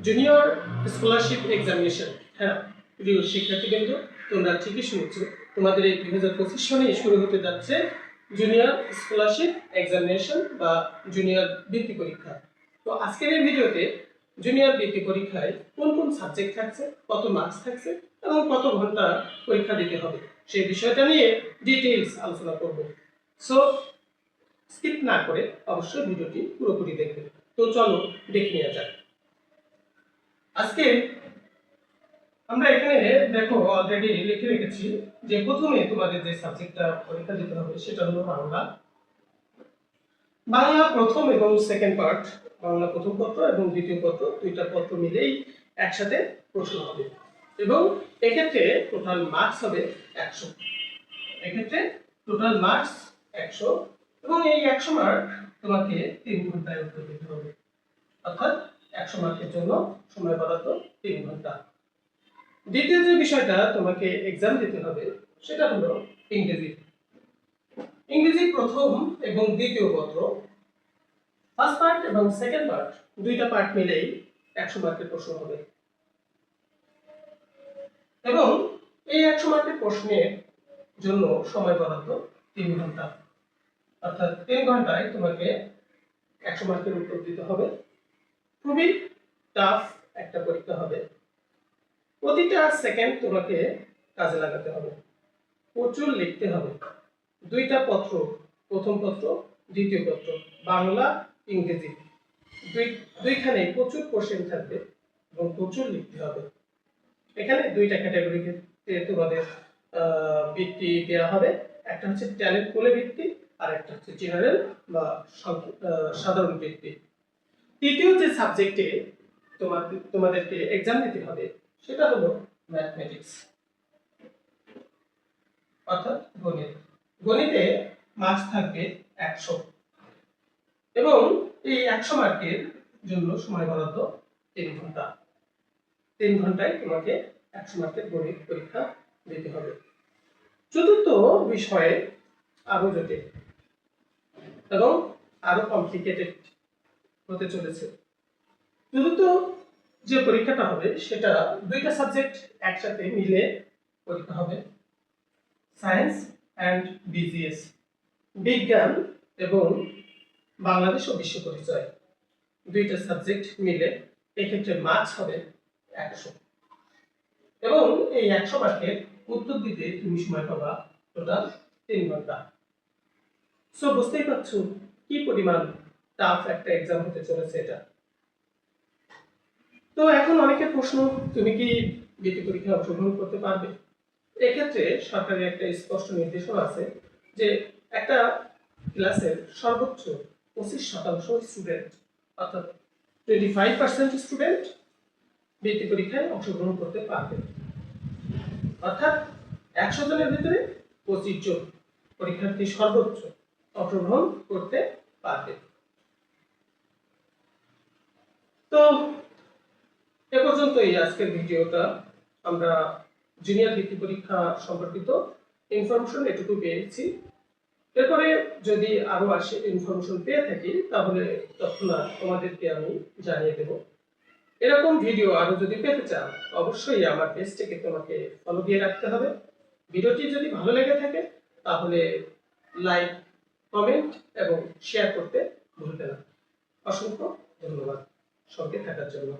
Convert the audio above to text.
Junior scholarship examination. হ্যাঁ প্রিয় শিক্ষার্থীবৃন্দ, তোমরা ঠিকই শুনেছো, তোমাদের এই 2025 সনে শুরু হতে যাচ্ছে জুনিয়র স্কলারশিপ এক্সামিনেশন বা জুনিয়র বৃত্তি পরীক্ষা। তো আজকের এই ভিডিওতে জুনিয়র বৃত্তি পরীক্ষায় কোন কোন সাবজেক্ট থাকছে, কত মার্কস থাকছে এবং কত ঘন্টা পরীক্ষা দিতে হবে সেই বিষয়টা নিয়ে ডিটেইলস আলোচনা করব। সো স্কিপ না করে অবশ্যই ভিডিওটি পুরোপুরি দেখবে। তো চলো দেখে নেওয়া যাক। আজকে আমরা এখানে দেখো অলরেডি লিখে রেখেছি যে প্রথমে তোমাদের যে সাবজেক্টটা পরীক্ষা দিতে হবে সেটা হলো বাংলা। বাংলা প্রথম এবং সেকেন্ড পার্ট, বাংলা প্রথম পত্র এবং দ্বিতীয় পত্র, দুইটা পত্র মিলেই একসাথে প্রশ্ন হবে এবং এক্ষেত্রে টোটাল মার্কস হবে 100। এক্ষেত্রে টোটাল মার্কস 100 এবং এই 100 মার্ক তোমাকে 3 ঘন্টায় উত্তর দিতে হবে, অর্থাৎ 100 মার্কের জন্য সময় বরাদ্দ 3 ঘন্টা। দ্বিতীয় যে বিষয়টা তোমাকে এক্সাম দিতে হবে সেটা হলো ইংরেজি। ইংরেজি প্রথম এবং দ্বিতীয় পত্র, ফার্স্ট পার্ট এবং সেকেন্ড পার্ট, দুইটা পার্ট মিলেই 100 মার্কের প্রশ্ন হবে এবং এই 100 মার্কের প্রশ্নের জন্য সময় বরাদ্দ 3 ঘন্টা, অর্থাৎ 3 ঘন্টায় তোমাকে 100 মার্কের উত্তর দিতে হবে। খুবই টাফ একটা পরীক্ষা হবে, প্রতিটা সেকেন্ড তোমাকে কাজে লাগাতে হবে, প্রচুর লিখতে হবে। দুইটা পত্র, প্রথম পত্র দ্বিতীয় পত্র, বাংলা ইংরেজি দুইখানে প্রচুর কোশ্চেন থাকবে এবং প্রচুর লিখতে হবে। এখানে দুইটা ক্যাটাগরিতে তোমাদের বৃত্তি দেওয়া হবে, একটা হচ্ছে ট্যালেন্ট পুলে বৃত্তি আর একটা হচ্ছে জেনারেল বা সাধারণ বৃত্তি। তৃতীয় যে সাবজেক্টে তোমাদেরকে এক্সাম দিতে হবে সেটা হলো ম্যাথমেটিক্স, অর্থাৎ গণিত। গণিতে মার্কস থাকবে 100 এবং এই 100 মার্কের জন্য সময় বরাদ্দ 3 ঘন্টা। 3 ঘন্টায় তোমাকে 100 মার্কের গণিত পরীক্ষা দিতে হবে। চতুর্থ বিষয়ে আরো জটিল এবং আরো কমপ্লিকেটেড হতে চলেছে। চতুর্থ যে পরীক্ষাটা হবে সেটা দুইটা সাবজেক্ট একসাথে মিলে পরীক্ষা হবে, সায়েন্স অ্যান্ড বিজিএস, বিজ্ঞান এবং বাংলাদেশ ও বিশ্ব পরিচয়, দুইটা সাবজেক্ট মিলে এক্ষেত্রে মার্কস হবে 100 এবং এই 100 মার্কের উত্তর দিতে তুমি সময় পাবা টোটাল 3 ঘন্টা। সো বুঝতেই পারছো কি পরিমাণ টাফ একটা এক্সাম হতে চলেছে এটা। তো এখন অনেকের প্রশ্ন, তুমি কি বৃত্তি পরীক্ষায় অংশগ্রহণ করতে পারবে? এক্ষেত্রে সরকারের একটা স্পষ্ট নির্দেশনা আছে যে একটা ক্লাসের সর্বোচ্চ 25% স্টুডেন্ট, অর্থাৎ 25% স্টুডেন্ট বৃত্তি পরীক্ষায় অংশগ্রহণ করতে পারবে, অর্থাৎ 100 জনের ভিতরে 25 জন পরীক্ষার্থী সর্বোচ্চ অংশগ্রহণ করতে পারবে। তো এ পর্যন্তই আজকের ভিডিওটা। আমরা জুনিয়র বৃত্তি পরীক্ষা সম্পর্কিত ইনফরমেশন এটুকু পেয়েছি। এরপরে যদি আরো ইনফরমেশন পেয়ে থাকি তাহলে তৎক্ষণাৎ তোমাদেরকে আমি জানিয়ে দেব। এরকম ভিডিও আরো যদি পেতে চাও অবশ্যই আমার পেজটিকে তোমাকে ফলো দিয়ে রাখতে হবে। ভিডিওটি যদি ভালো লেগে থাকে তাহলে লাইক, কমেন্ট এবং শেয়ার করতে ভুলবে না। অসংখ্য ধন্যবাদ সঙ্গে থাকার জন্য।